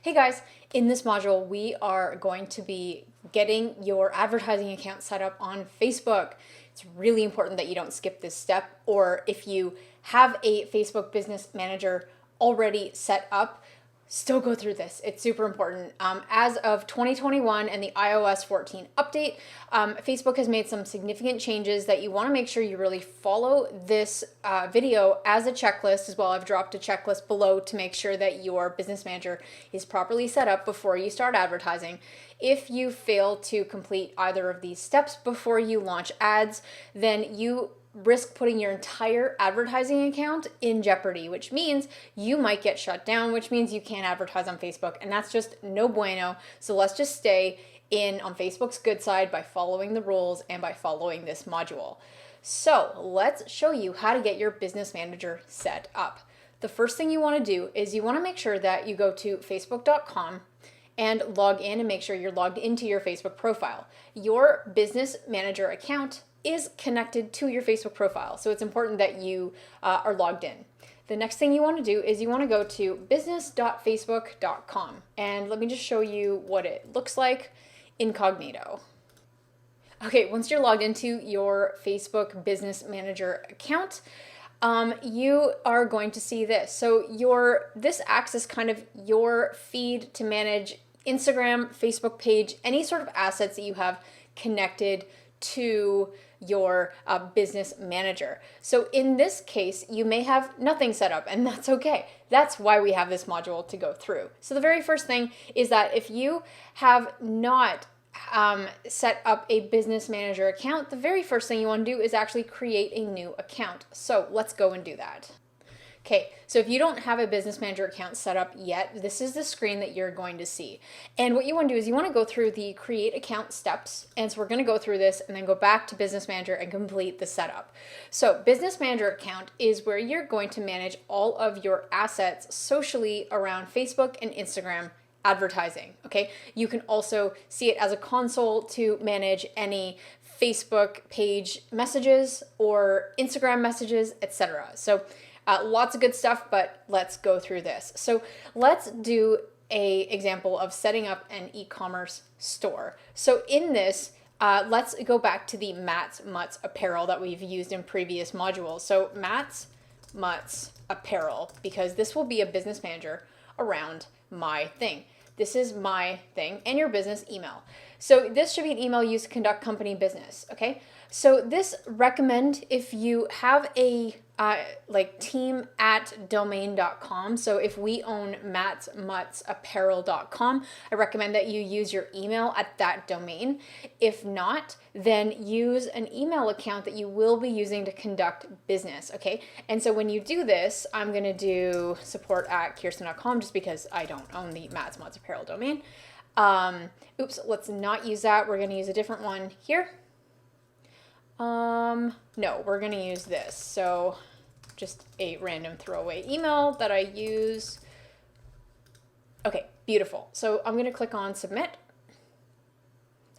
Hey guys, in this module, we are going to be getting your advertising account set up on Facebook. It's really important that you don't skip this step, or if you have a Facebook Business Manager already set up, still go through this. It's super important. As of 2021 and the iOS 14 update, Facebook has made some significant changes that you want to make sure you really follow this video as a checklist as well. I've dropped a checklist below to make sure that your business manager is properly set up before you start advertising. If you fail to complete either of these steps before you launch ads, then you risk putting your entire advertising account in jeopardy, which means you might get shut down, which means you can't advertise on Facebook, and that's just no bueno. So let's just stay in on Facebook's good side by following the rules and by following this module. So let's show you how to get your business manager set up. The first thing you want to do is you want to make sure that you go to facebook.com and log in and make sure you're logged into your Facebook profile. Your business manager account is connected to your Facebook profile, so it's important that you are logged in. The next thing you want to do is you want to go to business.facebook.com, and let me just show you what it looks like incognito. Okay, once you're logged into your Facebook Business Manager account, you are going to see this. So this acts as kind of your feed to manage Instagram, Facebook page, any sort of assets that you have connected to your business manager. So in this case, you may have nothing set up, and that's okay. That's why we have this module to go through. So the very first thing is that if you have not set up a business manager account, the very first thing you want to do is actually create a new account. So let's go and do that. Okay, so if you don't have a business manager account set up yet, this is the screen that you're going to see. And what you want to do is you want to go through the create account steps. And so we're going to go through this and then go back to business manager and complete the setup. So business manager account is where you're going to manage all of your assets socially around Facebook and Instagram advertising. Okay, you can also see it as a console to manage any Facebook page messages or Instagram messages, etc. So lots of good stuff, but let's go through this. So let's do an example of setting up an e-commerce store. So in this, let's go back to the Matt's Mutts apparel that we've used in previous modules. So Matt's Mutts apparel, because this will be a business manager around my thing. This is my thing and your business email. So this should be an email used to conduct company business, okay? So this recommend if you have a team at domain.com. So if we own mattsmuttsapparel.com, I recommend that you use your email at that domain. If not, then use an email account that you will be using to conduct business, okay? And so when you do this, I'm gonna do support at Khierstyn.com just because I don't own the Matt's Mutts Apparel domain. Oops, let's not use that. We're gonna use a different one here. No, we're gonna use this. So just a random throwaway email that I use. Okay, beautiful. So I'm gonna click on submit.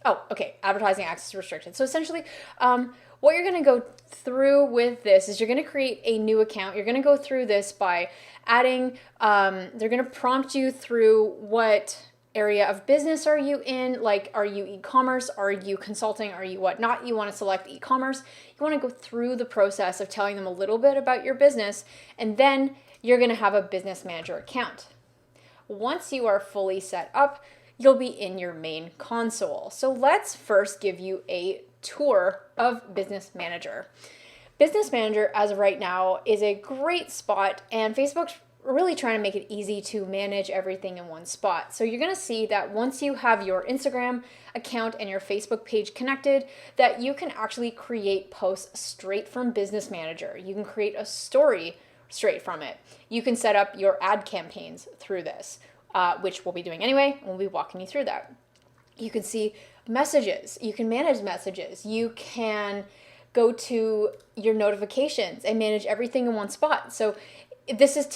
Oh, okay, advertising access restricted. So essentially, what you're gonna go through with this is you're gonna create a new account. You're gonna go through this by adding, they're gonna prompt you through what area of business are you in? Like, are you e-commerce? Are you consulting? Are you whatnot? You want to select e-commerce. You want to go through the process of telling them a little bit about your business, and then you're going to have a business manager account. Once you are fully set up, you'll be in your main console. So let's first give you a tour of Business Manager. Business Manager, as of right now, is a great spot, and Facebook's really trying to make it easy to manage everything in one spot. So you're going to see that once you have your Instagram account and your Facebook page connected, that you can actually create posts straight from Business Manager. You can create a story straight from it. You can set up your ad campaigns through this, which we'll be doing anyway, and we'll be walking you through that. You can see messages. You can manage messages. You can go to your notifications and manage everything in one spot. So this is,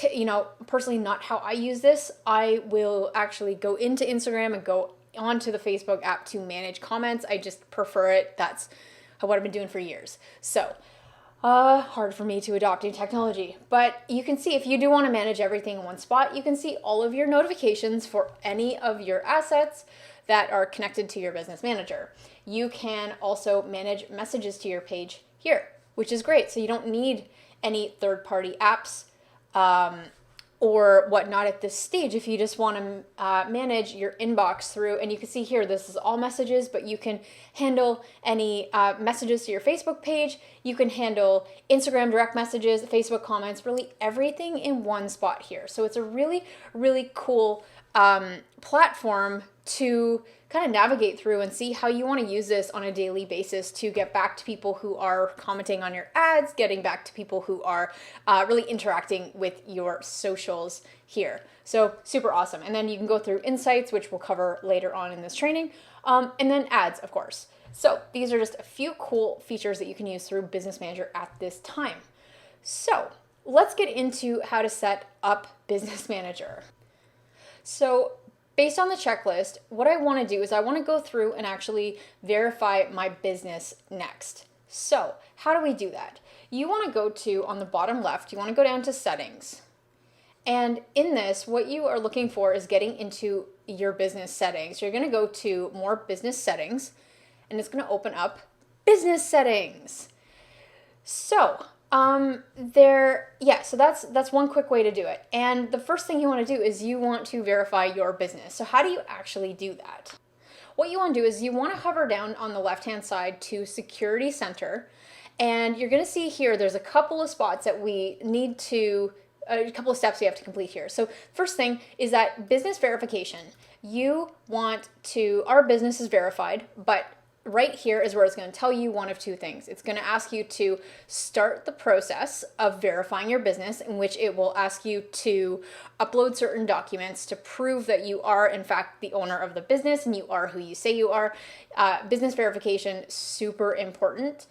personally not how I use this. I will actually go into Instagram and go onto the Facebook app to manage comments. I just prefer it. That's what I've been doing for years. So Hard for me to adopt new technology. But you can see, if you do want to manage everything in one spot, you can see all of your notifications for any of your assets that are connected to your business manager. You can also manage messages to your page here, which is great. So you don't need any third-party apps or whatnot at this stage if you just want to manage your inbox through. And you can see here, this is all messages, but you can handle any messages to your Facebook page. You can handle Instagram direct messages, Facebook comments, really everything in one spot here. So it's a really, really cool platform to kind of navigate through and see how you want to use this on a daily basis to get back to people who are commenting on your ads, getting back to people who are really interacting with your socials here. So super awesome. And then you can go through insights, which we'll cover later on in this training, and then ads, of course. So these are just a few cool features that you can use through Business Manager at this time. So let's get into how to set up Business Manager. So based on the checklist, what I want to do is I want to go through and actually verify my business next. So how do we do that? You want to go to, on the bottom left, you want to go down to settings. And in this, what you are looking for is getting into your business settings. You're going to go to more business settings, and it's going to open up business settings. So so that's one quick way to do it. And the first thing you want to do is you want to verify your business. So how do you actually do that? What you want to do is you want to hover down on the left-hand side to Security Center, and you're going to see here there's a couple of spots that we need to, a couple of steps we have to complete here. So first thing is that business verification. You want to, our business is verified, but right here is where it's going to tell you one of two things. It's going to ask you to start the process of verifying your business, in which it will ask you to upload certain documents to prove that you are in fact the owner of the business and you are who you say you are. Business verification, super important.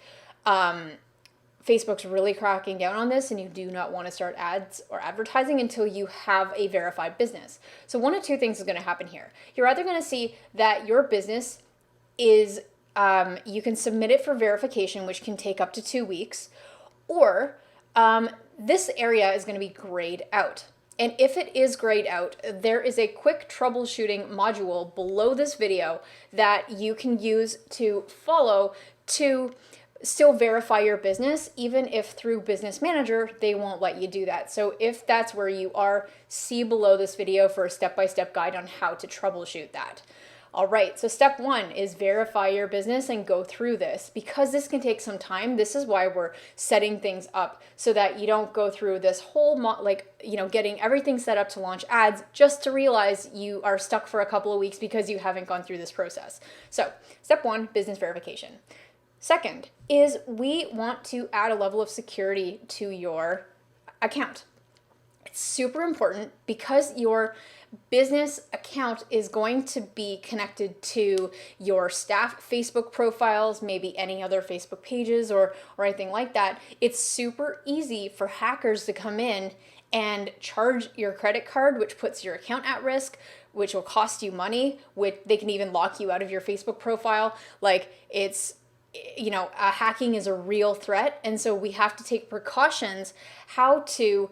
Facebook's really cracking down on this, and you do not want to start ads or advertising until you have a verified business. So one of two things is going to happen here. You're either going to see that your business is you can submit it for verification, which can take up to 2 weeks, or this area is going to be grayed out. And if it is grayed out, there is a quick troubleshooting module below this video that you can use to follow to still verify your business, even if through Business Manager, they won't let you do that. So if that's where you are, see below this video for a step-by-step guide on how to troubleshoot that. All right, so step one is verify your business and go through this. Because this can take some time, this is why we're setting things up so that you don't go through this whole, getting everything set up to launch ads just to realize you are stuck for a couple of weeks because you haven't gone through this process. So step one, business verification. Second is we want to add a level of security to your account. It's super important because your business account is going to be connected to your staff Facebook profiles, maybe any other Facebook pages or anything like that. It's super easy for hackers to come in and charge your credit card, which puts your account at risk, which will cost you money, which they can even lock you out of your Facebook profile. Hacking is a real threat. And so we have to take precautions how to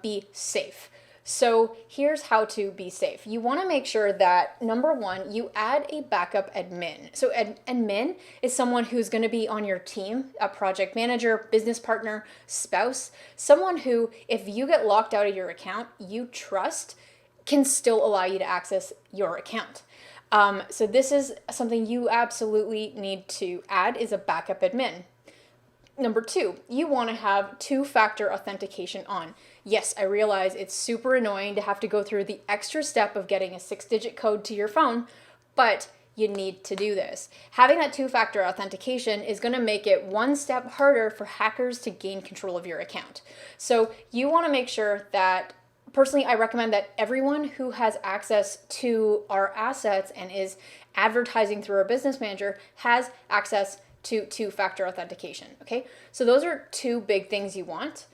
be safe. So here's how to be safe. You want to make sure that, number one, you add a backup admin. So admin is someone who's going to be on your team, a project manager, business partner, spouse, someone who, if you get locked out of your account, you trust can still allow you to access your account. So this is something you absolutely need to add, is a backup admin. Number two, you want to have two-factor authentication on. Yes, I realize it's super annoying to have to go through the extra step of getting a 6-digit code to your phone, but you need to do this. Having that two-factor authentication is going to make it one step harder for hackers to gain control of your account. So you want to make sure that, personally, I recommend that everyone who has access to our assets and is advertising through our Business Manager has access to two-factor authentication, okay? So those are two big things you want.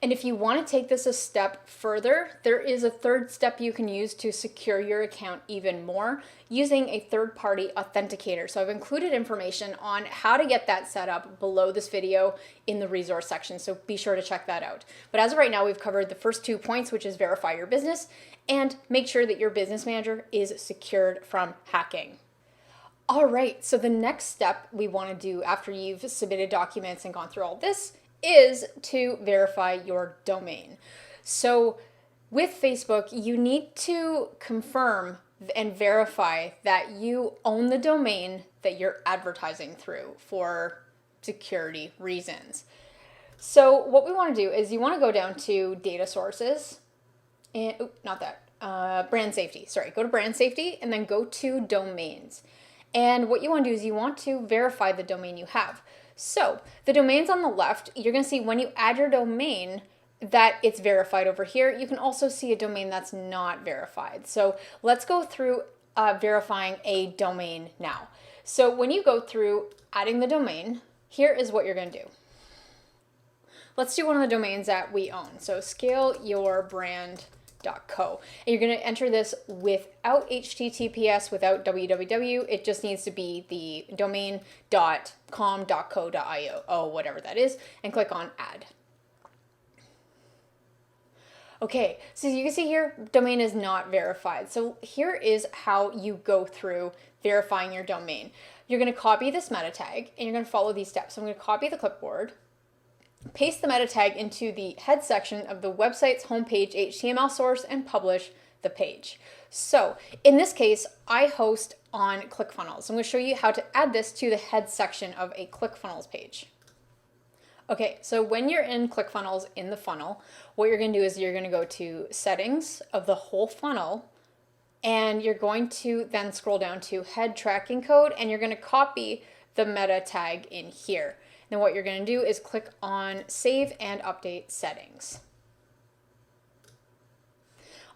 And if you want to take this a step further, there is a third step you can use to secure your account even more using a third-party authenticator. So I've included information on how to get that set up below this video in the resource section, so be sure to check that out. But as of right now, we've covered the first 2 points, which is verify your business and make sure that your business manager is secured from hacking. All right, so the next step we want to do after you've submitted documents and gone through all this is to verify your domain. So with Facebook, you need to confirm and verify that you own the domain that you're advertising through for security reasons. So what we want to do is you want to go down to data sources and brand safety. Sorry, go to brand safety and then go to domains. And what you want to do is you want to verify the domain you have. So the domains on the left, you're going to see when you add your domain that it's verified over here. You can also see a domain that's not verified. So let's go through verifying a domain now. So when you go through adding the domain, here is what you're going to do. Let's do one of the domains that we own. So scaleyourbrand.co. And you're going to enter this without HTTPS, without www. It just needs to be the domain.com.co.io, whatever that is, and click on add. Okay, so you can see here, domain is not verified. So here is how you go through verifying your domain. You're going to copy this meta tag and you're going to follow these steps. So I'm going to copy the clipboard, paste the meta tag into the head section of the website's homepage HTML source and publish the page. So in this case, I host on ClickFunnels. So I'm going to show you how to add this to the head section of a ClickFunnels page. Okay, so when you're in ClickFunnels in the funnel, what you're going to do is you're going to go to settings of the whole funnel and you're going to then scroll down to head tracking code and you're going to copy the meta tag in here. Then what you're going to do is click on Save and Update Settings.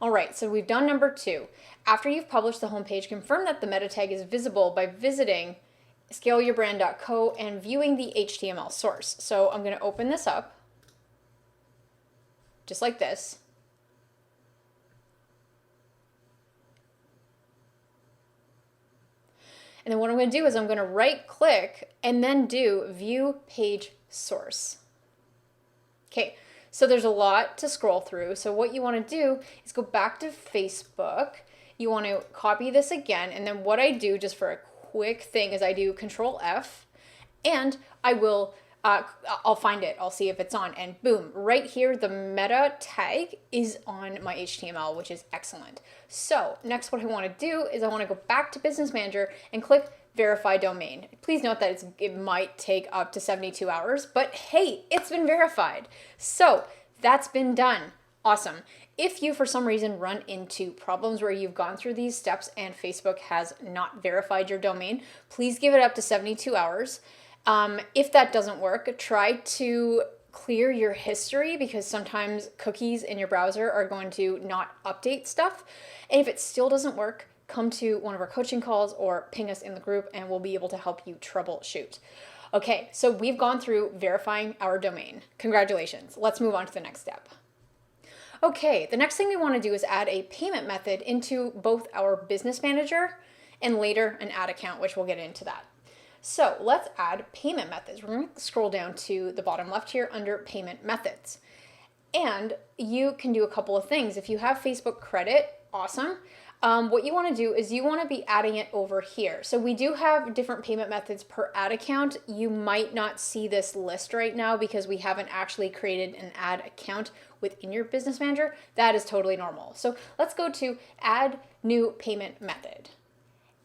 All right, so we've done number 2. After you've published the homepage, confirm that the meta tag is visible by visiting scaleyourbrand.co and viewing the HTML source. So I'm going to open this up, just like this. And then what I'm going to do is I'm going to right click and then do view page source. Okay, so there's a lot to scroll through. So what you want to do is go back to Facebook. You want to copy this again. And then what I do just for a quick thing is I do Control F and I will I'll find it. I'll see if it's on and boom, right here, the meta tag is on my HTML, which is excellent. So next what I want to do is I want to go back to Business Manager and click Verify Domain. Please note that it might take up to 72 hours, but hey, it's been verified. So that's been done. Awesome. If you, for some reason, run into problems where you've gone through these steps and Facebook has not verified your domain, please give it up to 72 hours. If that doesn't work, try to clear your history because sometimes cookies in your browser are going to not update stuff. And if it still doesn't work, come to one of our coaching calls or ping us in the group and we'll be able to help you troubleshoot. Okay, so we've gone through verifying our domain. Congratulations. Let's move on to the next step. Okay, the next thing we want to do is add a payment method into both our Business Manager and later an ad account, which we'll get into that. So let's add payment methods. We're going to scroll down to the bottom left here under payment methods. And you can do a couple of things. If you have Facebook credit, awesome. What you want to do is you want to be adding it over here. So we do have different payment methods per ad account. You might not see this list right now because we haven't actually created an ad account within your Business Manager. That is totally normal. So let's go to add new payment method.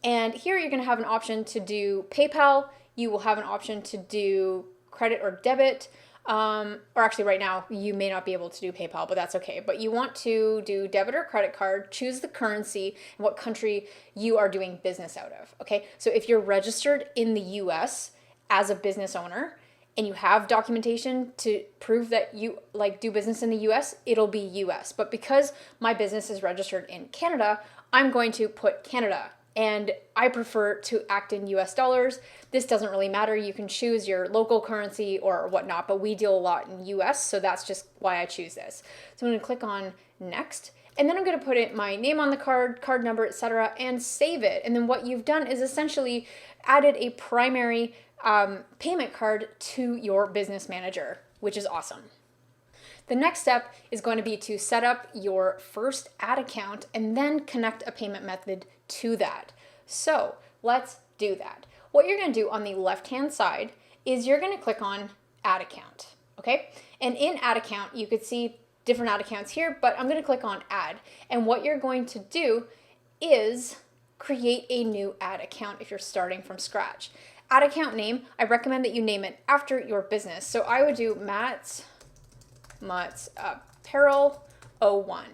And here you're going to have an option to do PayPal. You will have an option to do credit or debit. Or actually right now you may not be able to do PayPal, but that's okay. But you want to do debit or credit card, choose the currency and what country you are doing business out of. Okay, so if you're registered in the US as a business owner and you have documentation to prove that you do business in the US, it'll be US. But because my business is registered in Canada, I'm going to put Canada and I prefer to act in US dollars. This doesn't really matter. You can choose your local currency or whatnot, but we deal a lot in US, so that's just why I choose this. So I'm going to click on next, and then I'm going to put in my name on the card, card number, etc., and save it. And then what you've done is essentially added a primary payment card to your business manager, which is awesome. The next step is going to be to set up your first ad account and then connect a payment method to that. So let's do that. What you're going to do on the left-hand side is you're going to click on Ad Account, okay? And in Ad Account, you could see different ad accounts here, but I'm going to click on Add. And what you're going to do is create a new ad account if you're starting from scratch. Ad account name, I recommend that you name it after your business. So I would do Matt's Apparel 01,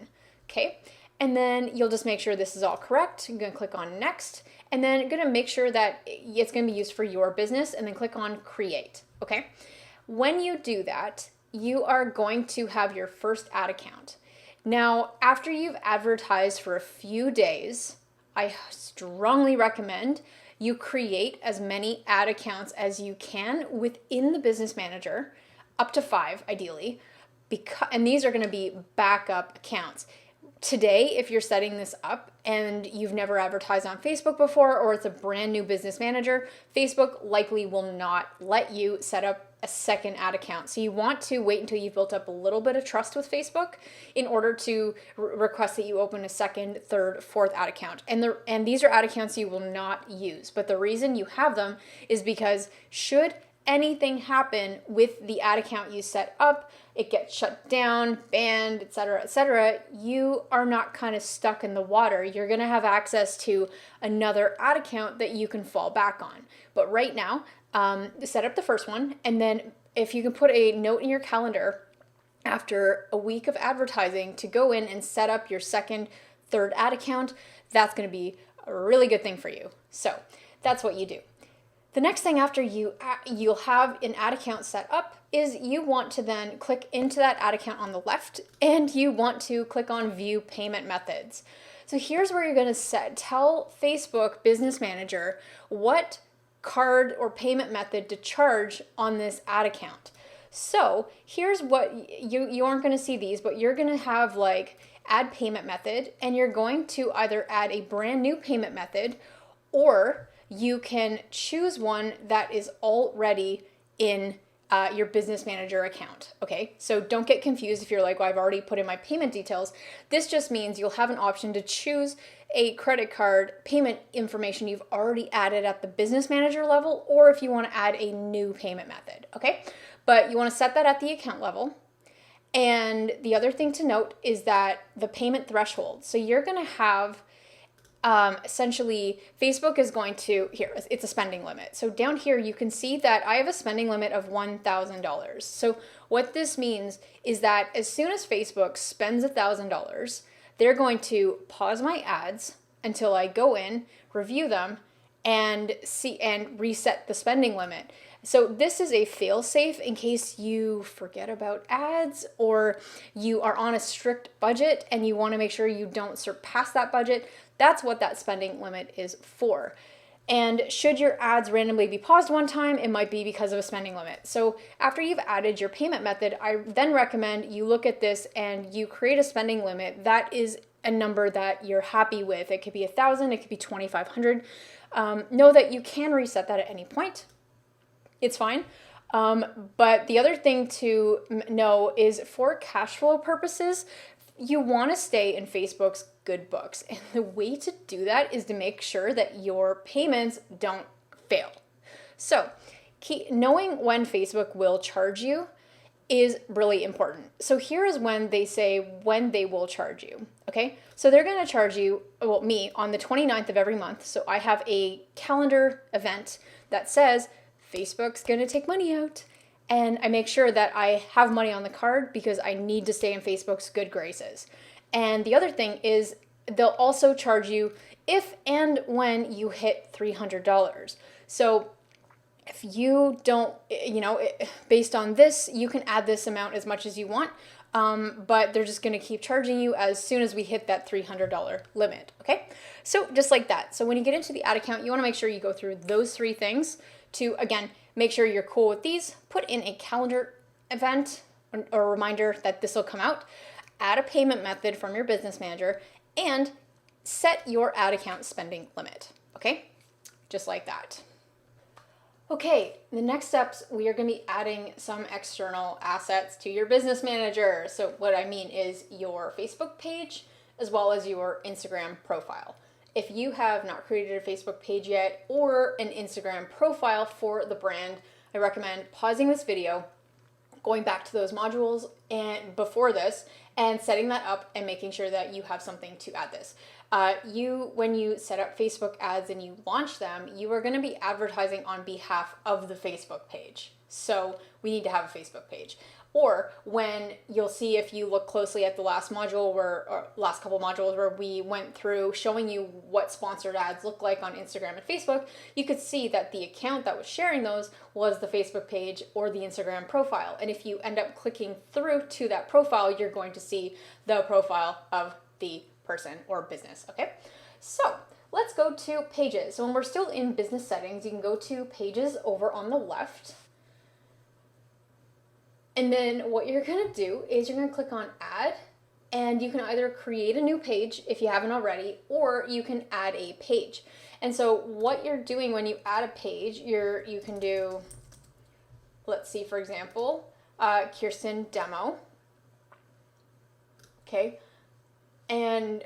okay? And then you'll just make sure this is all correct. You're gonna click on next, and then you're gonna make sure that it's gonna be used for your business, and then click on create, okay? When you do that, you are going to have your first ad account. Now, after you've advertised for a few days, I strongly recommend you create as many ad accounts as you can within the business manager, up to 5 ideally, and these are going to be backup accounts. Today, if you're setting this up and you've never advertised on Facebook before, or it's a brand new business manager, Facebook likely will not let you set up a second ad account. So you want to wait until you've built up a little bit of trust with Facebook in order to request that you open a second, third, fourth ad account. And these are ad accounts you will not use. But the reason you have them is because should anything happen with the ad account you set up, it gets shut down, banned, etc., you are not kind of stuck in the water. You're going to have access to another ad account that you can fall back on. But right now, set up the first one, and then if you can put a note in your calendar after a week of advertising to go in and set up your second, third ad account, that's going to be a really good thing for you. So that's what you do. The next thing after you'll have an ad account set up is you want to then click into that ad account on the left, and you want to click on View Payment Methods. So here's where you're going to tell Facebook Business Manager what card or payment method to charge on this ad account. So here's what you aren't going to see these, but you're going to have like add payment method, and you're going to either add a brand new payment method, or you can choose one that is already in your business manager account, okay? So don't get confused if you're like, well, I've already put in my payment details. This just means you'll have an option to choose a credit card payment information you've already added at the business manager level, or if you want to add a new payment method, okay? But you want to set that at the account level. And the other thing to note is that the payment threshold. So you're going to have essentially, Facebook is going to, here, it's a spending limit. So down here, you can see that I have a spending limit of $1,000. So what this means is that as soon as Facebook spends $1,000, they're going to pause my ads until I go in, review them, and see and reset the spending limit. So this is a fail-safe in case you forget about ads, or you are on a strict budget and you want to make sure you don't surpass that budget. That's what that spending limit is for. And should your ads randomly be paused one time, it might be because of a spending limit. So after you've added your payment method, I then recommend you look at this and you create a spending limit that is a number that you're happy with. It could be 1,000, it could be 2,500. Know that you can reset that at any point. It's fine. But the other thing to know is for cash flow purposes, you want to stay in Facebook's good books. And the way to do that is to make sure that your payments don't fail. So knowing when Facebook will charge you is really important. So here is when they say when they will charge you, okay? So they're going to charge you, well, me, on the 29th of every month. So I have a calendar event that says Facebook's going to take money out. And I make sure that I have money on the card because I need to stay in Facebook's good graces. And the other thing is they'll also charge you if and when you hit $300. So if you don't, based on this, you can add this amount as much as you want. but they're just going to keep charging you as soon as we hit that $300 limit. Okay, so just like that. So when you get into the ad account, you want to make sure you go through those 3 things to, again, make sure you're cool with these, put in a calendar event or reminder that this will come out, add a payment method from your business manager, and set your ad account spending limit. Okay, just like that. Okay, the next steps, we are going to be adding some external assets to your business manager. So what I mean is your Facebook page as well as your Instagram profile. If you have not created a Facebook page yet or an Instagram profile for the brand, I recommend pausing this video, going back to those modules and before this, and setting that up and making sure that you have something to add this. When you set up Facebook ads and you launch them, you are going to be advertising on behalf of the Facebook page. So we need to have a Facebook page. Or when you'll see, if you look closely at the last module or last couple modules where we went through showing you what sponsored ads look like on Instagram and Facebook, you could see that the account that was sharing those was the Facebook page or the Instagram profile. And if you end up clicking through to that profile, you're going to see the profile of the person or business. Okay, so let's go to pages. So when we're still in business settings, you can go to pages over on the left. And then what you're going to do is you're going to click on add, and you can either create a new page if you haven't already, or you can add a page. And so what you're doing when you add a page, you can do, let's see, for example, Khierstyn demo. Okay. And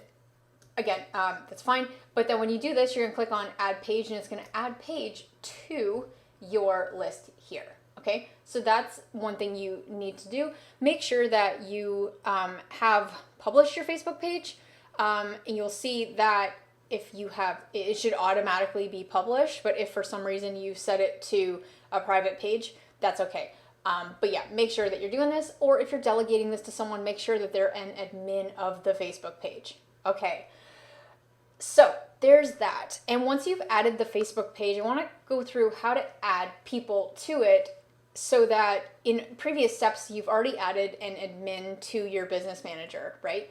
again, that's fine. But then when you do this, you're going to click on add page, and it's going to add page to your list here. Okay, so that's one thing you need to do. Make sure that you have published your Facebook page, and you'll see that if you have, it should automatically be published, but if for some reason you set it to a private page, that's okay. But yeah, make sure that you're doing this, or if you're delegating this to someone, make sure that they're an admin of the Facebook page. Okay, so there's that. And once you've added the Facebook page, I want to go through how to add people to it, so that in previous steps, you've already added an admin to your business manager, right?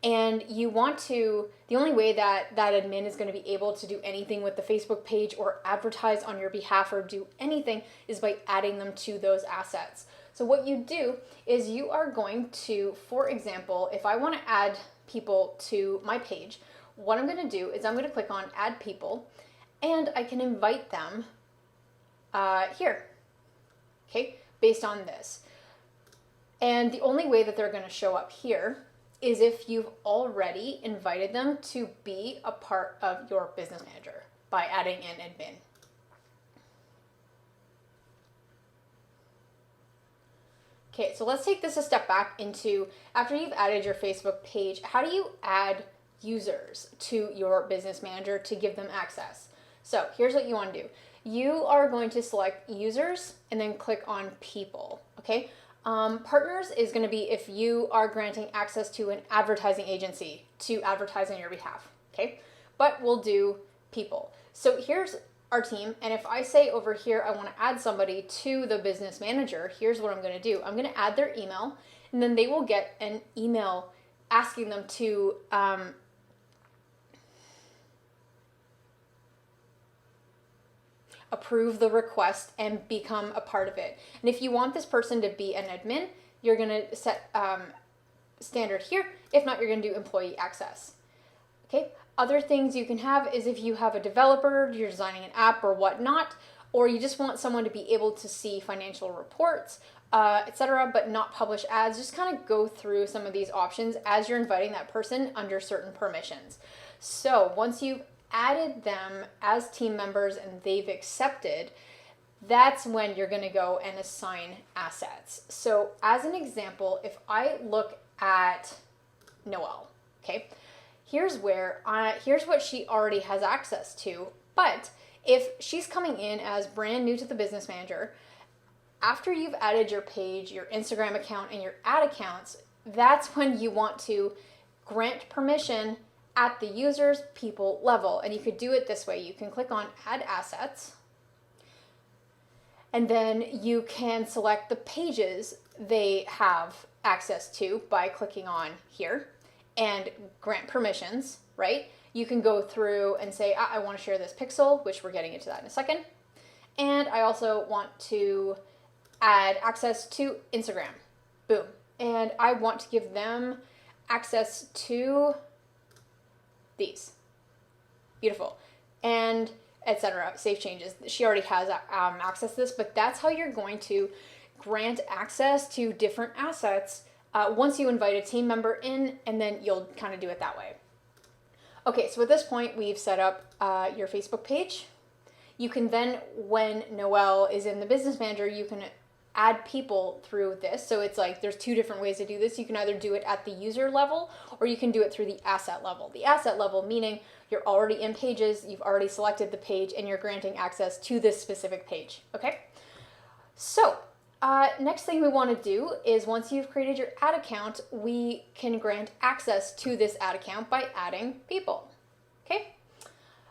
And you want to, the only way that that admin is going to be able to do anything with the Facebook page or advertise on your behalf or do anything is by adding them to those assets. So what you do is you are going to, for example, if I want to add people to my page, what I'm going to do is I'm going to click on add people, and I can invite them here. Okay, based on this. And the only way that they're going to show up here is if you've already invited them to be a part of your business manager by adding an admin. Okay, so let's take this a step back into, after you've added your Facebook page, how do you add users to your business manager to give them access? So here's what you want to do. You are going to select users and then click on people, okay? Partners is going to be if you are granting access to an advertising agency to advertise on your behalf, okay? But we'll do people. So here's our team, and if I say over here I want to add somebody to the business manager, here's what I'm going to do. I'm going to add their email, and then they will get an email asking them to approve the request and become a part of it. And if you want this person to be an admin, you're going to set standard here. If not, you're going to do employee access. Okay. Other things you can have is if you have a developer, you're designing an app or whatnot, or you just want someone to be able to see financial reports, etc., but not publish ads. Just kind of go through some of these options as you're inviting that person under certain permissions. So once you've added them as team members and they've accepted, that's when you're going to go and assign assets. So as an example, if I look at Noelle, okay, here's what she already has access to. But if she's coming in as brand new to the business manager, after you've added your page, your Instagram account, and your ad accounts, that's when you want to grant permission at the users people level. And you could do it this way. You can click on add assets, and then you can select the pages they have access to by clicking on here and grant permissions, right? You can go through and say, I want to share this pixel, which we're getting into that in a second. And I also want to add access to Instagram. Boom. And I want to give them access to these. Beautiful. And etc. Save changes. She already has access to this, but that's how you're going to grant access to different assets once you invite a team member in, and then you'll kind of do it that way. Okay, so at this point, we've set up your Facebook page. You can then, when Noelle is in the Business Manager, you can add people through this. So it's like there's two different ways to do this. You can either do it at the user level, or you can do it through the asset level. The asset level meaning you're already in Pages, you've already selected the page, and you're granting access to this specific page, okay? So next thing we want to do is once you've created your ad account, we can grant access to this ad account by adding people, okay?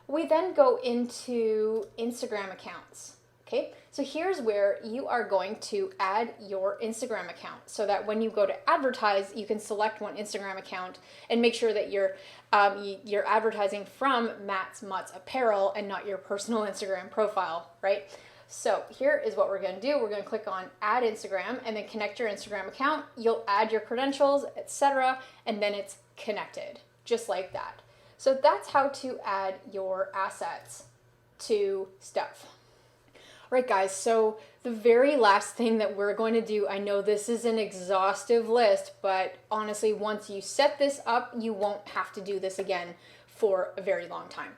We then go into Instagram accounts, okay? So here's where you are going to add your Instagram account so that when you go to advertise, you can select one Instagram account and make sure that you're advertising from Matt's Mutts Apparel and not your personal Instagram profile, right? So here is what we're going to do. We're going to click on add Instagram and then connect your Instagram account. You'll add your credentials, etc., and then it's connected, just like that. So that's how to add your assets to stuff. All right, guys, so the very last thing that we're going to do, I know this is an exhaustive list, but honestly, once you set this up, you won't have to do this again for a very long time.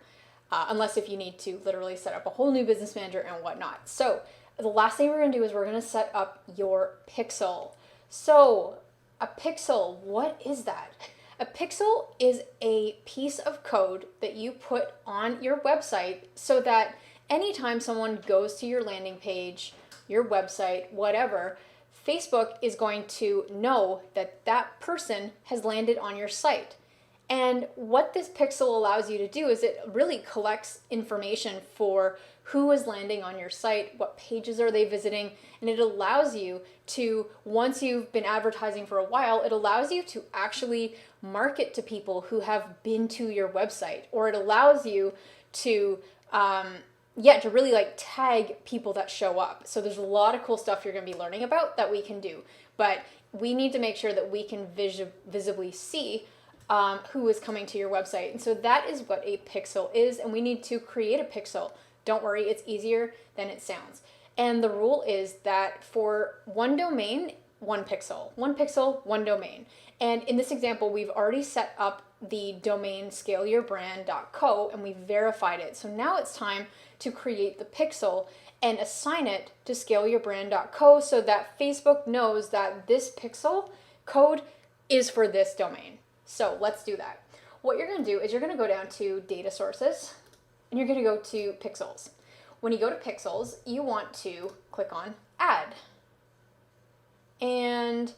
Unless if you need to literally set up a whole new Business Manager and whatnot. So the last thing we're going to do is we're going to set up your pixel. So a pixel, what is that? A pixel is a piece of code that you put on your website so that anytime someone goes to your landing page, your website, whatever, Facebook is going to know that that person has landed on your site. And what this pixel allows you to do is it really collects information for who is landing on your site, what pages are they visiting, and it allows you to, once you've been advertising for a while, it allows you to actually market to people who have been to your website, or it allows you to, to really like tag people that show up. So there's a lot of cool stuff you're going to be learning about that we can do, but we need to make sure that we can visibly see who is coming to your website. And so that is what a pixel is, and we need to create a pixel. Don't worry, it's easier than it sounds. And the rule is that for one domain, one pixel. One pixel, one domain. And in this example, we've already set up the domain scaleyourbrand.co and we verified it. So now it's time to create the pixel and assign it to scaleyourbrand.co so that Facebook knows that this pixel code is for this domain. So let's do that. What you're going to do is you're going to go down to data sources and you're going to go to pixels. When you go to pixels, you want to click on add. And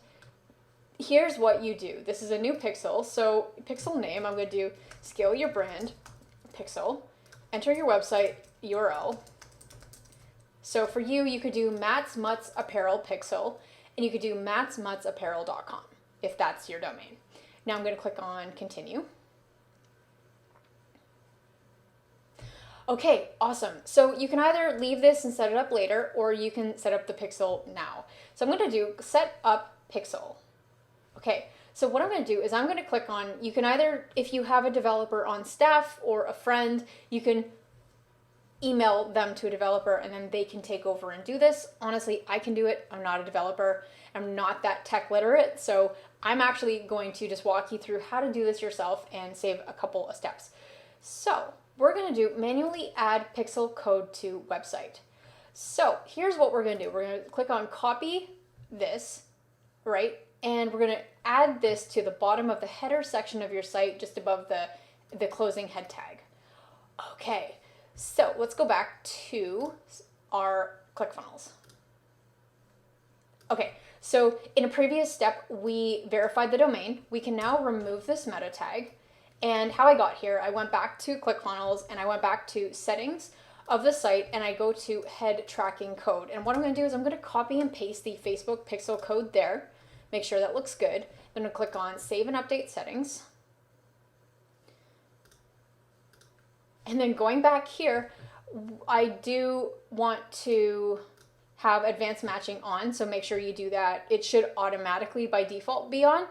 here's what you do. This is a new pixel. So pixel name, I'm going to do scale your brand pixel, enter your website URL. So for you, you could do Matt's Mutts Apparel pixel and you could do mattsmuttsapparel.com if that's your domain. Now I'm going to click on continue. Okay, awesome. So you can either leave this and set it up later, or you can set up the pixel now. So I'm going to do set up pixel. Okay, so what I'm going to do is I'm going to click on, you can either, if you have a developer on staff or a friend, you can email them to a developer and then they can take over and do this. Honestly, I can do it. I'm not a developer. I'm not that tech literate. So I'm actually going to just walk you through how to do this yourself and save a couple of steps. So we're going to do manually add pixel code to website. So here's what we're going to do. We're going to click on copy this, right? And we're going to add this to the bottom of the header section of your site, just above the closing head tag. Okay, so let's go back to our ClickFunnels. Okay, so in a previous step, we verified the domain. We can now remove this meta tag. And how I got here, I went back to ClickFunnels and I went back to settings of the site and I go to head tracking code. And what I'm going to do is I'm going to copy and paste the Facebook pixel code there. make sure that looks good. Then I'll click on Save and Update Settings. And then going back here, I do want to have advanced matching on, so make sure you do that. It should automatically by default be on,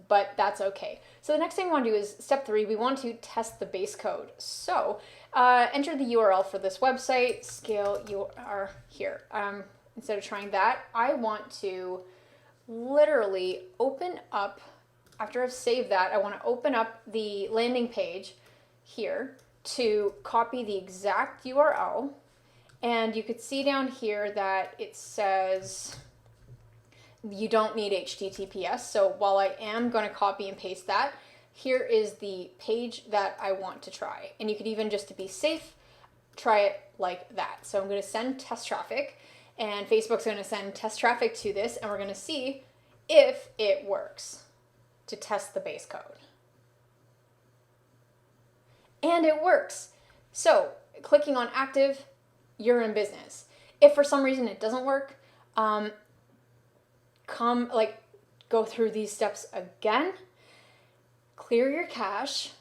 but that's okay. So the next thing we want to do is step 3. We want to test the base code. So enter the URL for this website, scale URL here. Instead of trying that, I want to literally open up, after I've saved that, I want to open up the landing page here to copy the exact URL. And you could see down here that it says you don't need HTTPS. So while I am going to copy and paste that, here is the page that I want to try. And you could even, just to be safe, try it like that. So I'm going to send test traffic, and Facebook's going to send test traffic to this, and we're going to see if it works to test the base code. And it works. So clicking on active, you're in business. If for some reason it doesn't work, go through these steps again, clear your cache,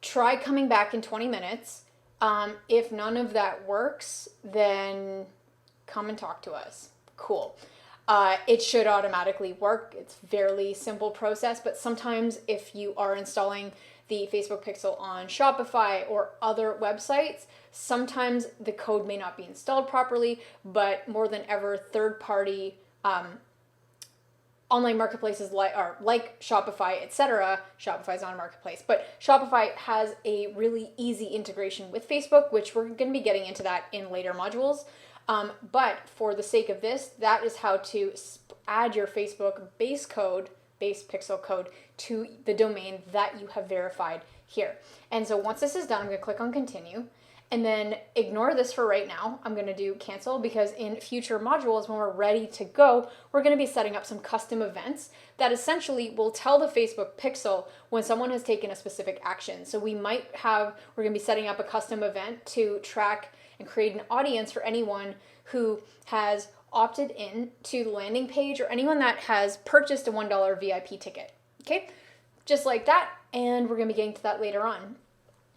try coming back in 20 minutes. If none of that works, then come and talk to us. Cool. It should automatically work. It's a fairly simple process, but sometimes if you are installing the Facebook Pixel on Shopify or other websites, sometimes the code may not be installed properly, but more than ever, third-party online marketplaces like Shopify, etc. Shopify's not a marketplace, but Shopify has a really easy integration with Facebook, which we're going to be getting into that in later modules. But for the sake of this, that is how to add your Facebook base pixel code to the domain that you have verified here. And so once this is done, I'm going to click on continue, and then ignore this for right now. I'm going to do cancel, because in future modules, when we're ready to go, we're going to be setting up some custom events that essentially will tell the Facebook Pixel when someone has taken a specific action. So we're going to be setting up a custom event to track and create an audience for anyone who has opted in to the landing page, or anyone that has purchased a $1 VIP ticket. Okay, just like that, and we're going to be getting to that later on.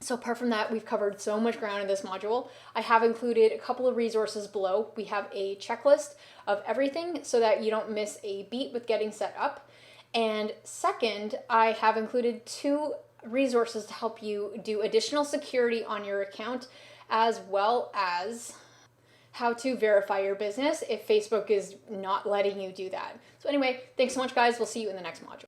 So apart from that, we've covered so much ground in this module. I have included a couple of resources below. We have a checklist of everything so that you don't miss a beat with getting set up. And second, I have included 2 resources to help you do additional security on your account, as well as how to verify your business if Facebook is not letting you do that. So anyway, thanks so much, guys. We'll see you in the next module.